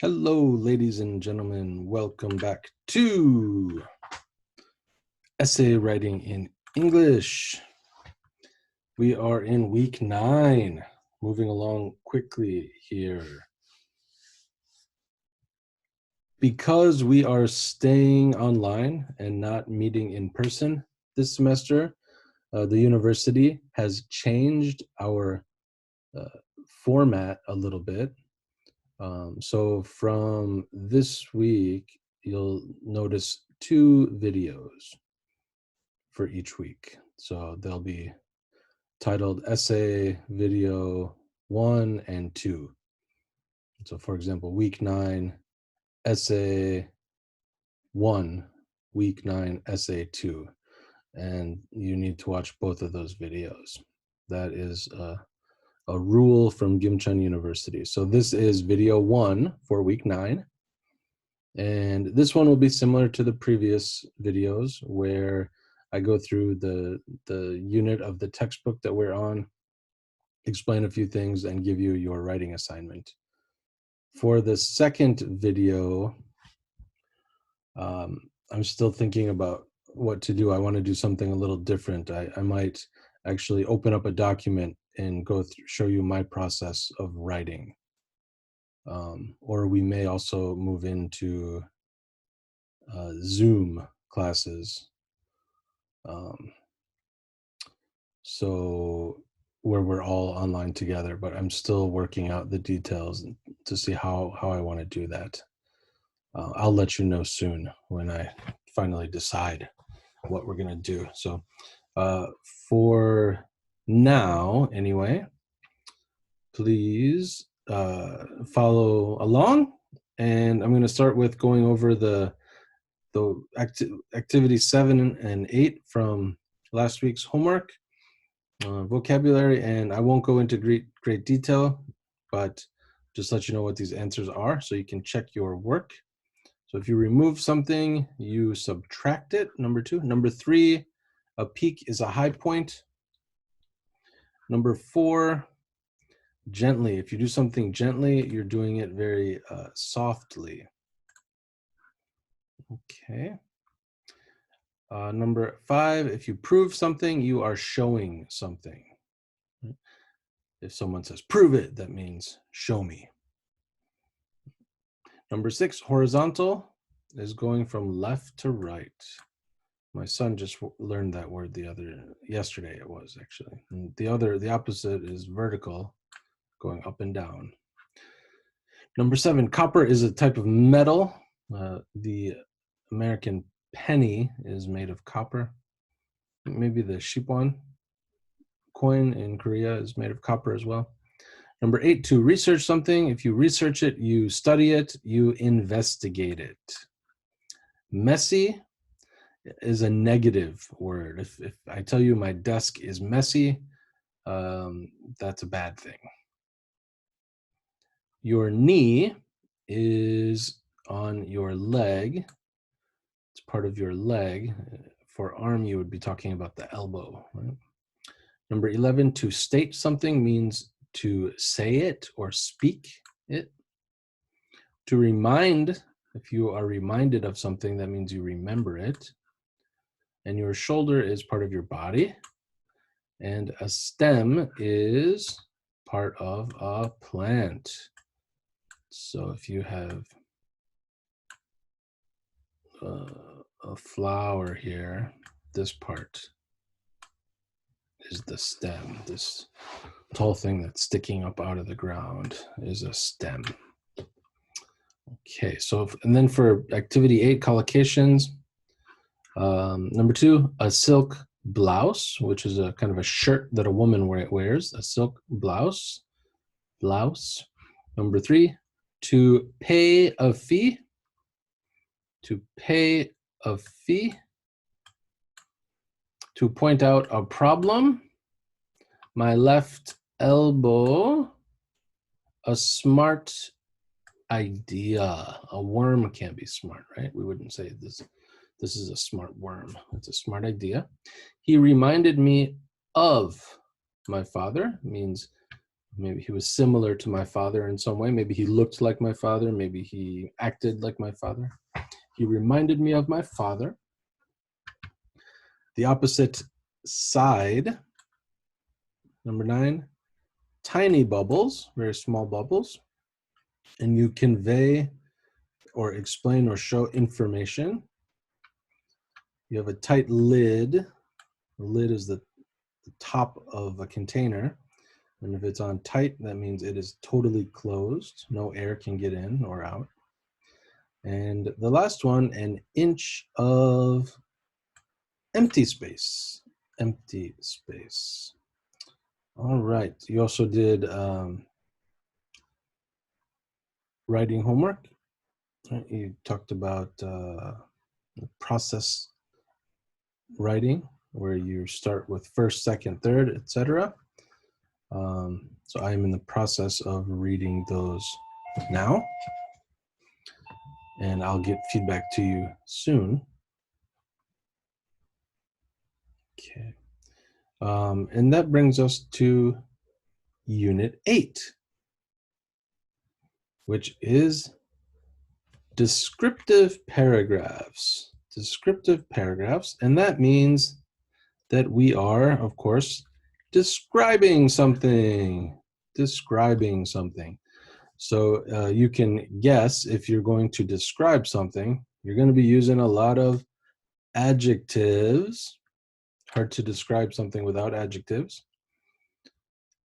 Hello, ladies and gentlemen. Welcome back to Essay Writing in English. We are in week 9, moving along quickly here. Because we are staying online and not meeting in person this semester, the university has changed our format a little bit. So from this week, you'll notice 2 videos for each week. So they'll be titled Essay Video 1 and 2. So for example, week 9, Essay 1, week 9, Essay 2. And you need to watch both of those videos. That is a rule from Gimcheon University. So this is video 1 for week 9. And this one will be similar to the previous videos where I go through the unit of the textbook that we're on, explain a few things, and give you your writing assignment. For the second video, I'm still thinking about what to do. I want to do something a little different. I might actually open up a document and go through, show you my process of writing. Or we may also move into Zoom classes. So where we're all online together, but I'm still working out the details to see how I want to do that. I'll let you know soon when I finally decide what we're going to do. So for now, anyway, please follow along. And I'm going to start with going over the activity 7 and 8 from last week's homework. Vocabulary, and I won't go into great detail, but just let you know what these answers are so you can check your work. So if you remove something, you subtract it, number 2. Number 3, a peak is a high point. Number 4, gently. If you do something gently, you're doing it very softly. Okay. Number 5, if you prove something, you are showing something. If someone says, prove it, that means show me. Number 6, horizontal is going from left to right. My son just learned that word yesterday it was actually. And the opposite is vertical, going up and down. Number 7, copper is a type of metal. The American penny is made of copper. Maybe the Shipwon coin in Korea is made of copper as well. Number 8, to research something. If you research it, you study it, you investigate it. Messy is a negative word. If I tell you my desk is messy, that's a bad thing. Your knee is on your leg. It's part of your leg. For arm, you would be talking about the elbow. Right? Number 11, to state something means to say it or speak it. To remind, if you are reminded of something, that means you remember it. And your shoulder is part of your body. And a stem is part of a plant. So if you have a flower here, this part is the stem. This tall thing that's sticking up out of the ground is a stem. Okay, so and then for activity 8, collocations, number 2, a silk blouse, which is a kind of a shirt that a woman wears, a silk blouse. Number 3, to pay a fee. To pay a fee. To point out a problem. My left elbow. A smart idea. A worm can't be smart, right? We wouldn't say this is a smart worm. It's a smart idea. He reminded me of my father, means Maybe he was similar to my father in some way. Maybe he looked like my father. Maybe he acted like my father. He reminded me of my father. The opposite side, number 9, tiny bubbles, very small bubbles. And you convey or explain or show information. You have a tight lid. The lid is the top of a container. And if it's on tight, that means it is totally closed. No air can get in or out. And the last one, an inch of empty space. Empty space. All right. You also did writing homework. You talked about process writing, where you start with first, second, third, etc. So I am in the process of reading those now, and I'll get feedback to you soon. Okay. And that brings us to Unit 8, which is descriptive paragraphs. Descriptive paragraphs, and that means that we are, of course, describing something. Describing something. So you can guess if you're going to describe something, you're going to be using a lot of adjectives. Hard to describe something without adjectives.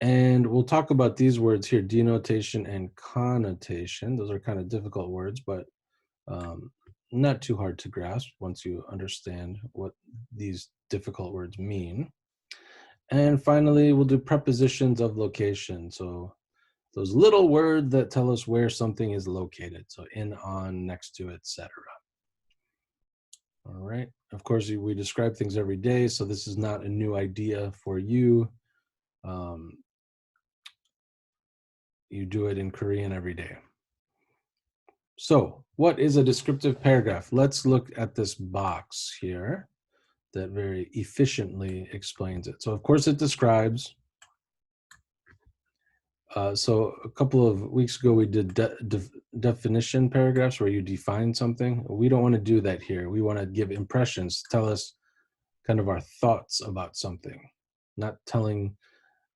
And we'll talk about these words here, denotation and connotation. Those are kind of difficult words, but not too hard to grasp once you understand what these difficult words mean. And finally, we'll do prepositions of location. So those little words that tell us where something is located. So in, on, next to, etc. All right. Of course, we describe things every day, so this is not a new idea for you. You do it in Korean every day. So what is a descriptive paragraph? Let's look at this box here that very efficiently explains it. So of course it describes. So a couple of weeks ago we did definition paragraphs where you define something. We don't want to do that here. We want to give impressions, tell us kind of our thoughts about something, not telling,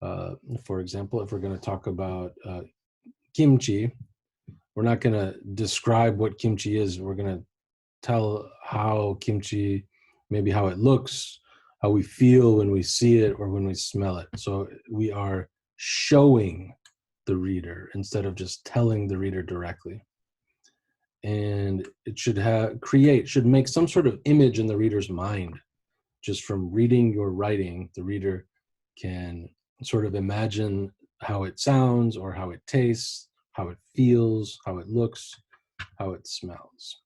for example, if we're going to talk about kimchi, we're not going to describe what kimchi is. We're going to tell how kimchi, maybe how it looks, how we feel when we see it or when we smell it. So we are showing the reader instead of just telling the reader directly. And it should should make some sort of image in the reader's mind. Just from reading your writing, the reader can sort of imagine how it sounds or how it tastes, how it feels, how it looks, how it smells.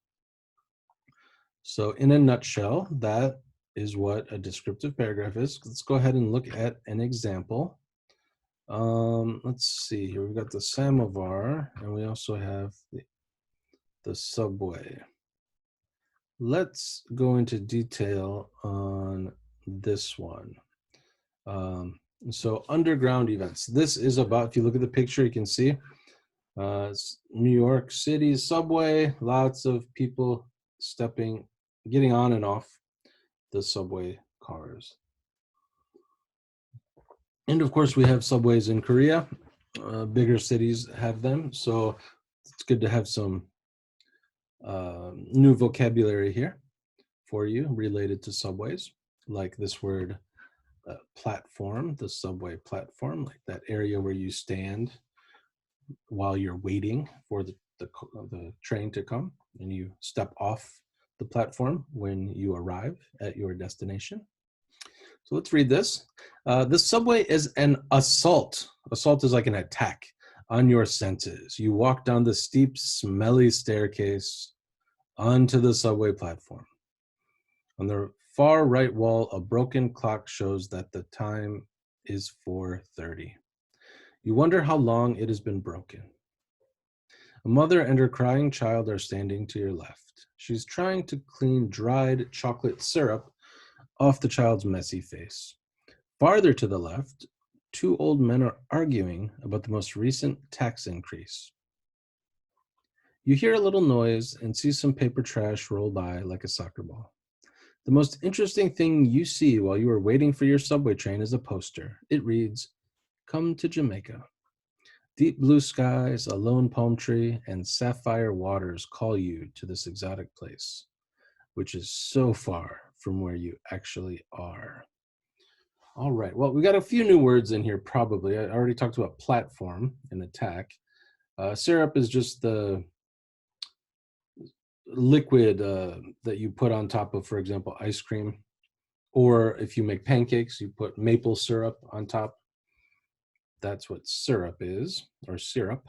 So in a nutshell, that is what a descriptive paragraph is. Let's go ahead and look at an example. Let's see here. We've got the samovar, and we also have the subway. Let's go into detail on this one. So underground events. This is about, if you look at the picture, you can see it's New York City's subway, lots of people getting on and off the subway cars. And of course, we have subways in Korea. Bigger cities have them. So it's good to have some new vocabulary here for you related to subways, like this word platform, the subway platform, like that area where you stand while you're waiting for the train to come, and you step off the platform when you arrive at your destination. So let's read this. The subway is an assault. Assault is like an attack on your senses. You walk down the steep, smelly staircase onto the subway platform. On the far right wall, a broken clock shows that the time is 4:30. You wonder how long it has been broken. A mother and her crying child are standing to your left. She's trying to clean dried chocolate syrup off the child's messy face. Farther to the left, Two old men are arguing about the most recent tax increase. You hear a little noise and see some paper trash roll by like a soccer ball. The most interesting thing you see while you are waiting for your subway train is a poster. It reads, "Come to Jamaica. Deep blue skies, a lone palm tree, and sapphire waters call you to this exotic place, which is so far from where you actually are." All right. Well, we got a few new words in here, probably. I already talked about platform and attack. Syrup is just the liquid that you put on top of, for example, ice cream. Or if you make pancakes, you put maple syrup on top. That's what syrup is, or syrup.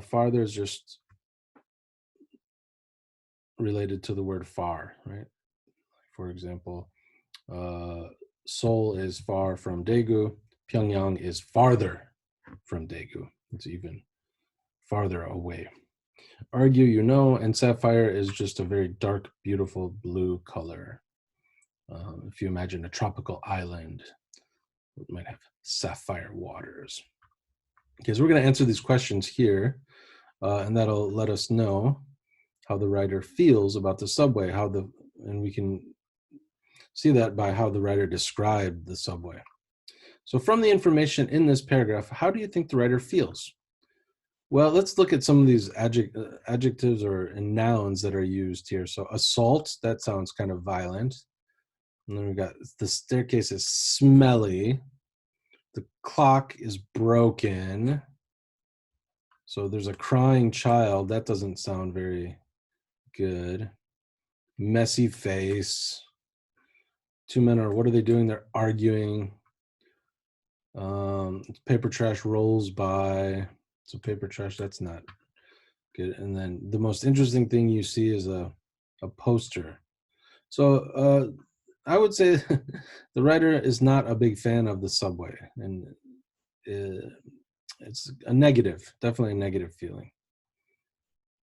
Farther is just related to the word far, right? For example, Seoul is far from Daegu. Pyongyang is farther from Daegu. It's even farther away. Argue, you know, and sapphire is just a very dark, beautiful blue color. If you imagine a tropical island, it might have sapphire waters. Okay, so we're going to answer these questions here, and that'll let us know how the writer feels about the subway, and we can see that by how the writer described the subway. So from the information in this paragraph, how do you think the writer feels? Well, let's look at some of these adjectives or nouns that are used here. So assault, that sounds kind of violent. And then we got the staircase is smelly. The clock is broken. So there's a crying child. That doesn't sound very good. Messy face. Two men what are they doing? They're arguing. Paper trash rolls by. So paper trash, that's not good. And then the most interesting thing you see is a poster. So I would say the writer is not a big fan of the subway, and it's a negative, definitely a negative feeling.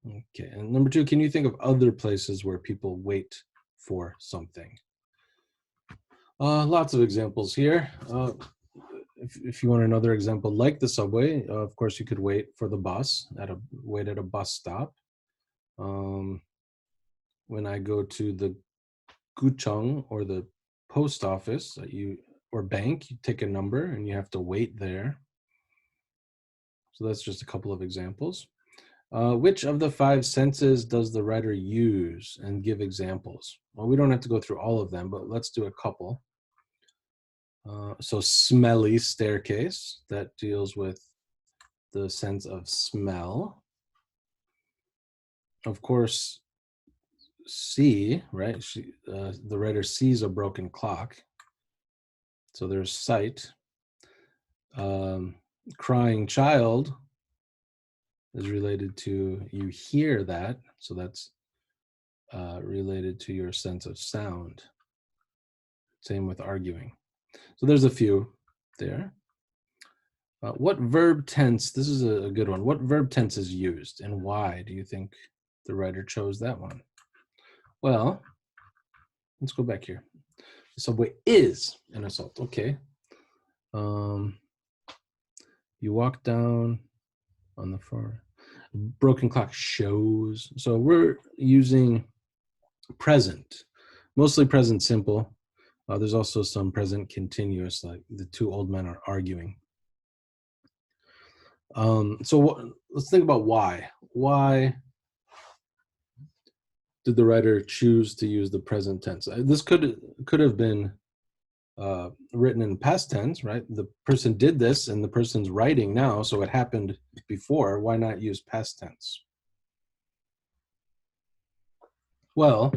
Okay, and number two, can you think of other places where people wait for something? Lots of examples here. If you want another example like the subway, of course you could wait for the bus wait at a bus stop. When I go to the gucheng or the post office, or bank, you take a number and you have to wait there. So that's just a couple of examples. Which of the five senses does the writer use, and give examples? Well, we don't have to go through all of them, but let's do a couple. So smelly staircase, that deals with the sense of smell. Of course, see, right? The writer sees a broken clock. So there's sight. Crying child is related to you hear that. So that's related to your sense of sound. Same with arguing. So there's a few there. What verb tense, this is a good one. What verb tense is used, and why do you think the writer chose that one? Well, let's go back here. The subway is an assault. Okay. You walk down on the floor. Broken clock shows. So we're using present, mostly present simple. There's also some present continuous, like the two old men are arguing. Let's think about why. Why did the writer choose to use the present tense? This could have been written in past tense, right? The person did this and the person's writing now, so it happened before. Why not use past tense? Well,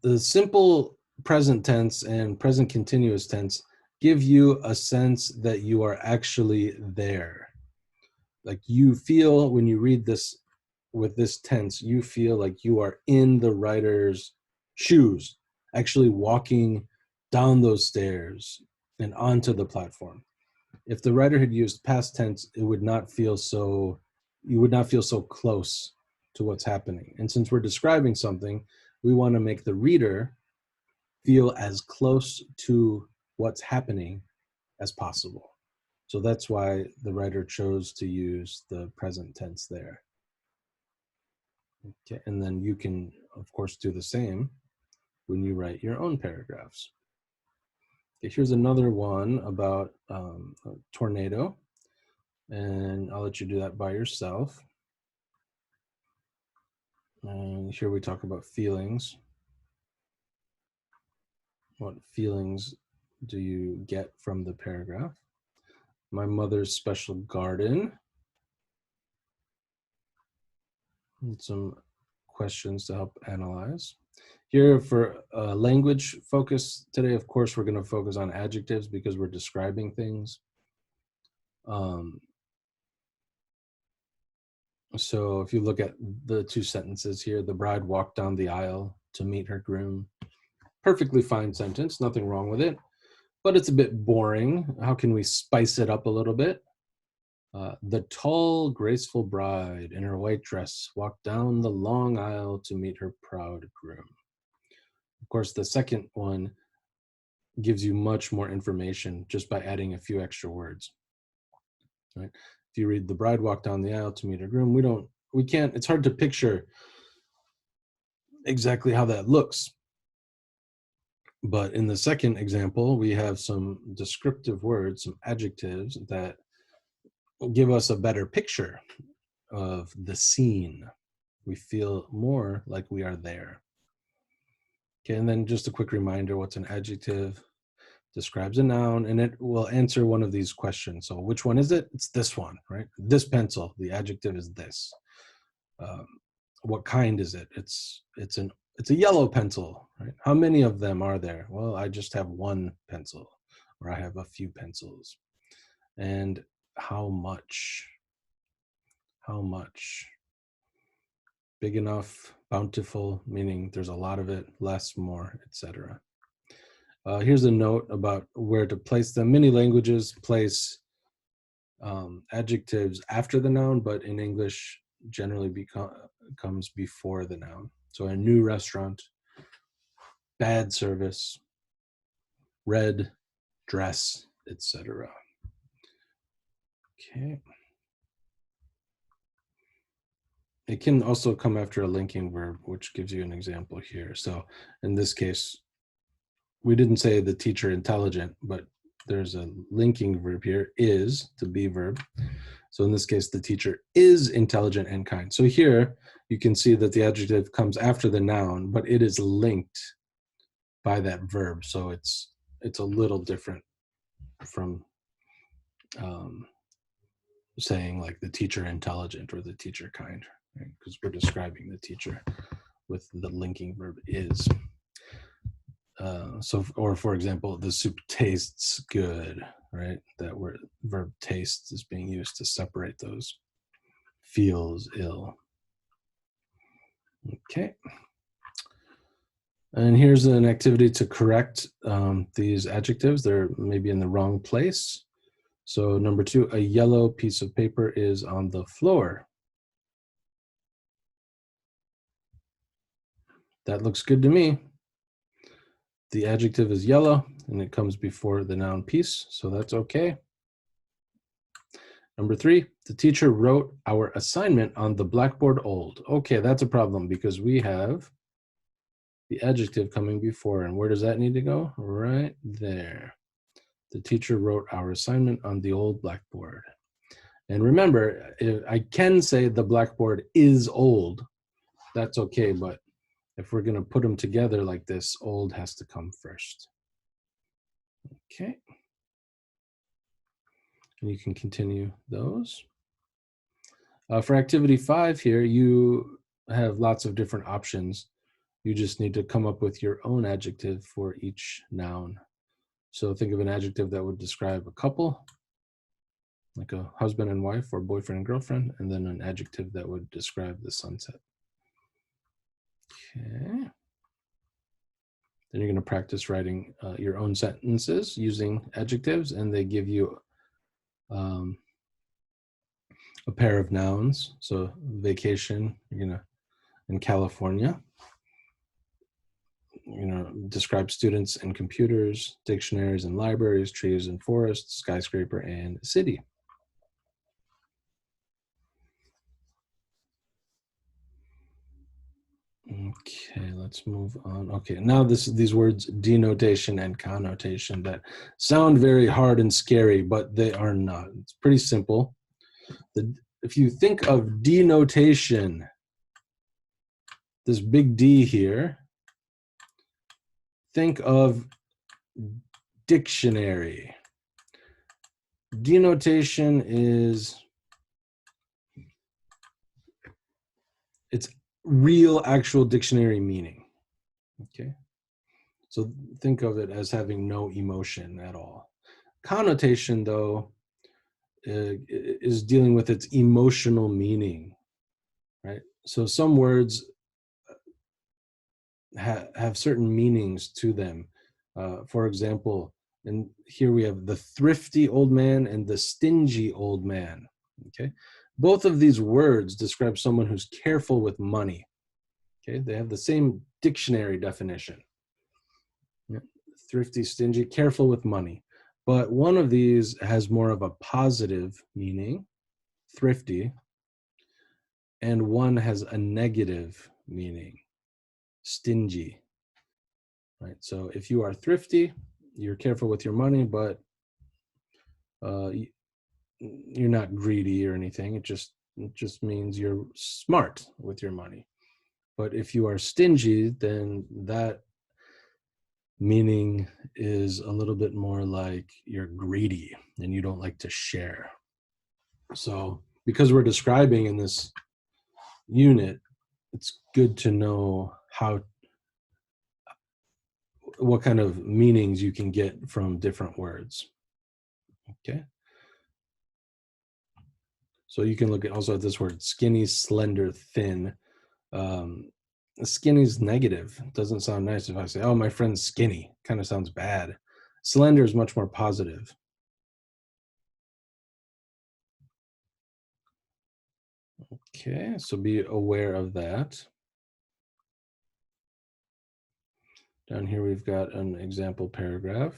the simple present tense and present continuous tense give you a sense that you are actually there. Like you feel when you read this with this tense, you feel like you are in the writer's shoes, actually walking down those stairs and onto the platform. If the writer had used past tense, you would not feel so close to what's happening. And since we're describing something, we want to make the reader feel as close to what's happening as possible. So that's why the writer chose to use the present tense there. Okay, and then you can, of course, do the same when you write your own paragraphs. Okay, here's another one about a tornado, and I'll let you do that by yourself. And here we talk about feelings. What feelings do you get from the paragraph? My mother's special garden. And some questions to help analyze. Here for language focus today, of course, we're going to focus on adjectives because we're describing things. So if you look at the two sentences here, the bride walked down the aisle to meet her groom. Perfectly fine sentence, nothing wrong with it, but it's a bit boring. How can we spice it up a little bit? The tall, graceful bride in her white dress walked down the long aisle to meet her proud groom. Of course, the second one gives you much more information just by adding a few extra words. Right? If you read the bride walked down the aisle to meet her groom, it's hard to picture exactly how that looks. But in the second example, we have some descriptive words, some adjectives that give us a better picture of the scene. We feel more like we are there. Okay, and then just a quick reminder, what's an adjective? Describes a noun, and it will answer one of these questions. So which one is it? It's this one, right? This pencil, the adjective is this. What kind is it? It's a yellow pencil, right? How many of them are there? Well, I just have one pencil, or I have a few pencils. And how much? How much? Big enough, bountiful, meaning there's a lot of it, less, more, etc. Here's a note about where to place them. Many languages place adjectives after the noun, but in English generally comes before the noun. So a new restaurant, bad service, red dress, etc. Okay. It can also come after a linking verb, which gives you an example here. So in this case, we didn't say the teacher intelligent, but there's a linking verb here, is, to be verb. So in this case, the teacher is intelligent and kind. So here you can see that the adjective comes after the noun, but it is linked by that verb. So it's a little different from saying like the teacher intelligent or the teacher kind, right? Because we're describing the teacher with the linking verb is. Or for example, the soup tastes good, right? That word verb taste is being used to separate those. Feels ill. Okay. And here's an activity to correct these adjectives. They're maybe in the wrong place. So number 2, a yellow piece of paper is on the floor. That looks good to me. The adjective is yellow and it comes before the noun piece, so that's okay. Number 3, the teacher wrote our assignment on the blackboard old. Okay, that's a problem because we have the adjective coming before, and where does that need to go? Right there. The teacher wrote our assignment on the old blackboard. And remember, I can say the blackboard is old. That's okay, but if we're going to put them together like this, old has to come first. Okay. And you can continue those. For activity 5 here, you have lots of different options. You just need to come up with your own adjective for each noun. So think of an adjective that would describe a couple, like a husband and wife or boyfriend and girlfriend, and then an adjective that would describe the sunset. Okay. Then you're going to practice writing your own sentences using adjectives, and they give you a pair of nouns. So vacation, you're going to, in California. describe students and computers, dictionaries and libraries, trees and forests, skyscraper and city. Okay, let's move on. Okay, now these words denotation and connotation that sound very hard and scary, but they are not. It's pretty simple. If you think of denotation, this big D here, think of dictionary. Denotation is it's real actual dictionary meaning. Okay, so think of it as having no emotion at all. Connotation, though, is dealing with its emotional meaning, right? So some words have certain meanings to them. For example, and here we have the thrifty old man and the stingy old man. Okay, both of these words describe someone who's careful with money. Okay, they have the same dictionary definition. Yeah. Thrifty, stingy, careful with money. But one of these has more of a positive meaning, thrifty, and one has a negative meaning, stingy. Right? So if you are thrifty, you're careful with your money, but you're not greedy or anything. It just means you're smart with your money. But if you are stingy, then that meaning is a little bit more like you're greedy and you don't like to share. So because we're describing in this unit, it's good to know what kind of meanings you can get from different words. Okay. So you can look at also at this word, skinny, slender, thin. Skinny is negative. It doesn't sound nice if I say, oh, my friend's skinny. Kind of sounds bad. Slender is much more positive. Okay, so be aware of that. Down here we've got an example paragraph.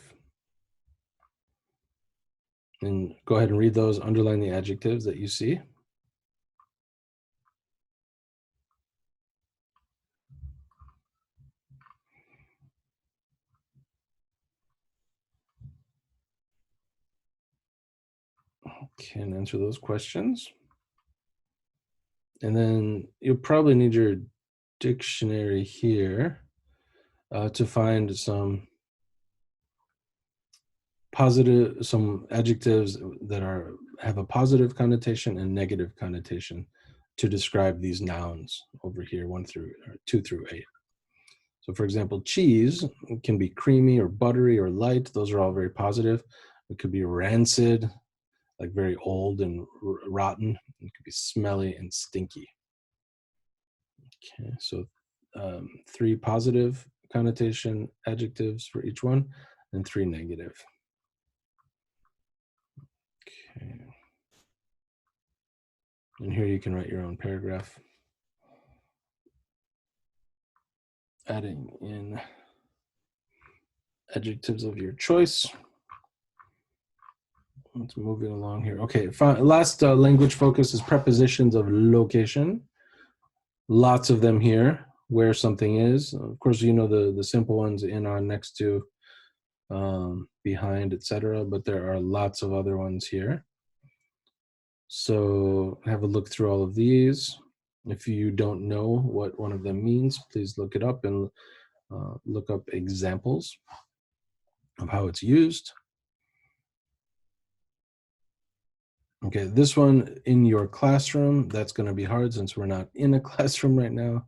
And go ahead and read those, underline the adjectives that you see. Okay, and answer those questions. And then you'll probably need your dictionary here to find some adjectives that have a positive connotation and negative connotation to describe these nouns over here, 2 through 8. So for example, cheese can be creamy or buttery or light. Those are all very positive. It could be rancid, like very old and rotten. It could be smelly and stinky. Okay, so 3 positive connotation adjectives for each one and 3 negative. Okay. And here you can write your own paragraph, adding in adjectives of your choice. Let's move it along here. Okay, last language focus is prepositions of location. Lots of them here, where something is. Of course, you know the simple ones, in, on, next to, behind, etc. But there are lots of other ones here. So have a look through all of these. If you don't know what one of them means, please look it up and look up examples of how it's used. Okay, this one in your classroom, that's going to be hard since we're not in a classroom right now.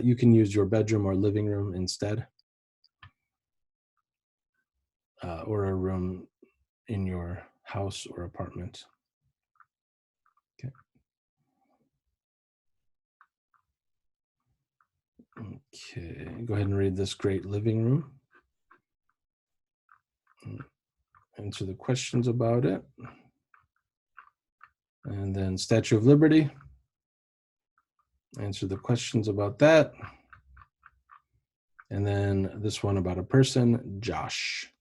You can use your bedroom or living room instead, or a room in your house or apartment. Okay. Okay, go ahead and read this great living room. Answer the questions about it. And then Statue of Liberty. Answer the questions about that. And then this one about a person, Josh.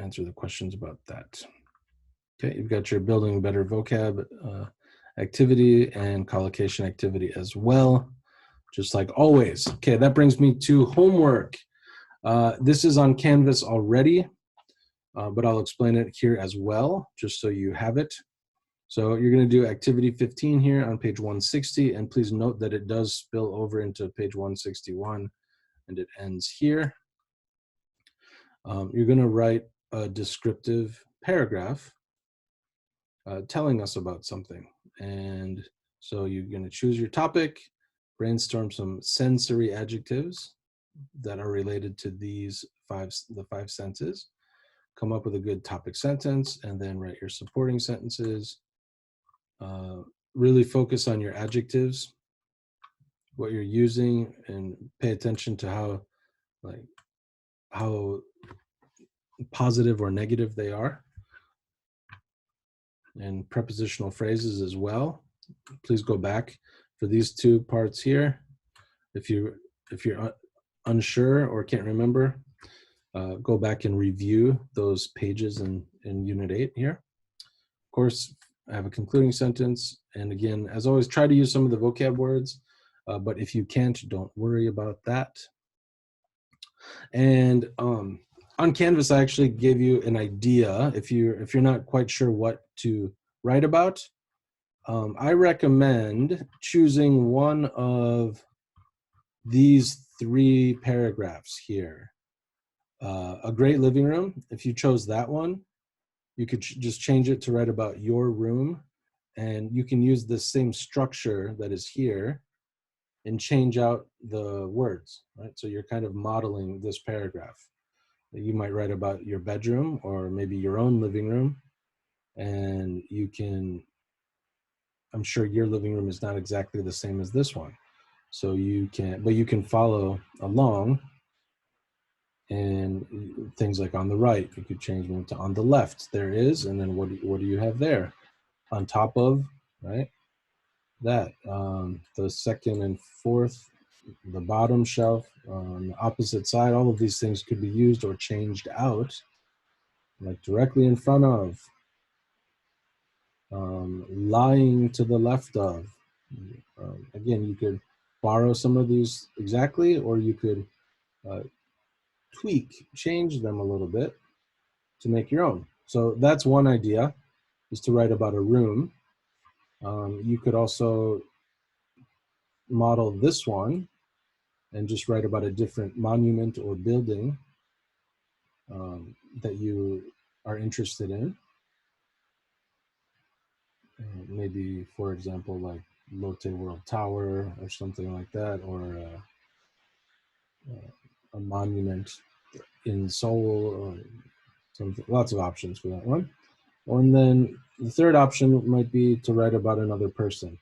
Answer the questions about that. Okay, you've got your building better vocab activity and collocation activity as well, just like always. Okay, that brings me to homework. This is on Canvas already, but I'll explain it here as well, just so you have it. So you're going to do activity 15 here on page 160, and please note that it does spill over into page 161, and it ends here. You're going to write a descriptive paragraph telling us about something. And so you're going to choose your topic, brainstorm some sensory adjectives that are related to the five senses, come up with a good topic sentence, and then write your supporting sentences. Really focus on your adjectives, what you're using, and pay attention to how positive or negative they are, and prepositional phrases as well. Please go back for these two parts here. If you're unsure or can't remember, go back and review those pages in Unit 8 here. Of course, I have a concluding sentence. And again, as always, try to use some of the vocab words, but if you can't, don't worry about that. And on Canvas, I actually gave you an idea. If you're not quite sure what to write about, I recommend choosing one of these 3 paragraphs here. A great living room. If you chose that one, you could just change it to write about your room, and you can use the same structure that is here and change out the words, right? So you're kind of modeling this paragraph. You might write about your bedroom or maybe your own living room, and you can, I'm sure your living room is not exactly the same as this one. So you can follow along, and things like on the right, you could change them to on the left, there is, and then what do you have there? On top of, right? That, the second and fourth, the bottom shelf, on the opposite side, all of these things could be used or changed out, like directly in front of, lying to the left of. Again, you could borrow some of these exactly, or you could tweak, change them a little bit to make your own. So that's one idea, is to write about a room. You could also model this one and just write about a different monument or building that you are interested in. Maybe, for example, like Lotte World Tower or something like that, or a monument in Seoul, or something. Lots of options for that one. And then the third option might be to write about another person.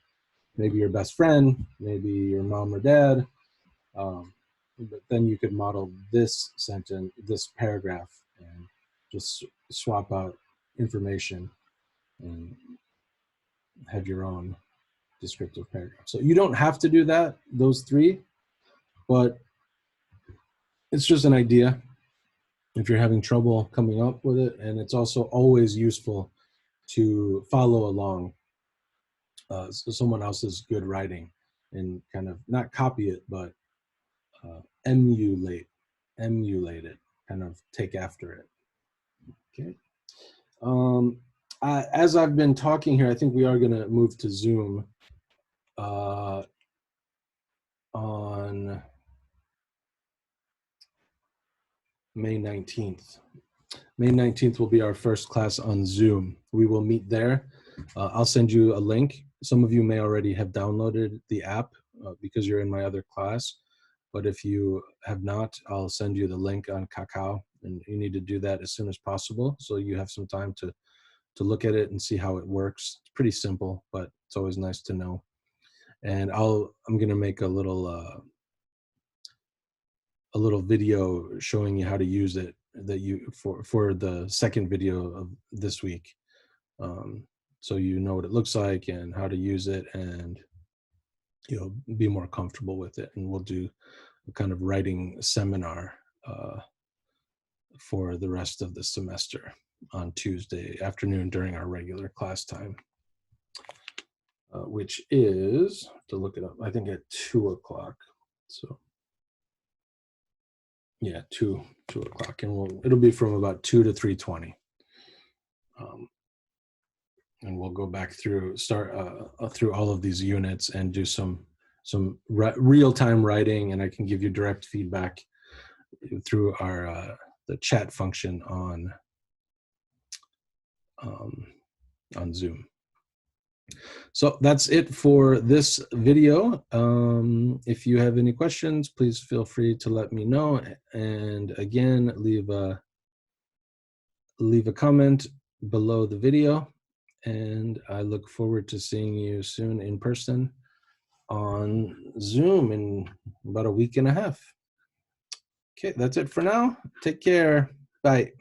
Maybe your best friend, maybe your mom or dad. But then you could model this sentence, this paragraph, and just swap out information and have your own descriptive paragraph. So you don't have to do that, those 3, but it's just an idea if you're having trouble coming up with it. And it's also always useful to follow along someone else's good writing and kind of not copy it, but emulate it, kind of take after it. Okay. As I've been talking here, I think we are going to move to Zoom on May 19th. May 19th will be our first class on Zoom. We will meet there. I'll send you a link. Some of you may already have downloaded the app because you're in my other class. But if you have not, I'll send you the link on Kakao, and you need to do that as soon as possible so you have some time to look at it and see how it works. It's pretty simple, but it's always nice to know. And I'm gonna make a little video showing you how to use it for the second video of this week, so you know what it looks like and how to use it, and be more comfortable with it. And we'll do kind of writing seminar for the rest of the semester on Tuesday afternoon during our regular class time, which is, to look it up, I think at 2 o'clock. So yeah, 2 o'clock, and it'll be from about 2 to 3:20. And we'll go back through, through all of these units and do some real-time writing, and I can give you direct feedback through our the chat function on Zoom. So that's it for this video. If you have any questions, please feel free to let me know. And again, leave a comment below the video. And I look forward to seeing you soon in person on Zoom in about a week and a half. Okay, that's it for now. Take care. Bye.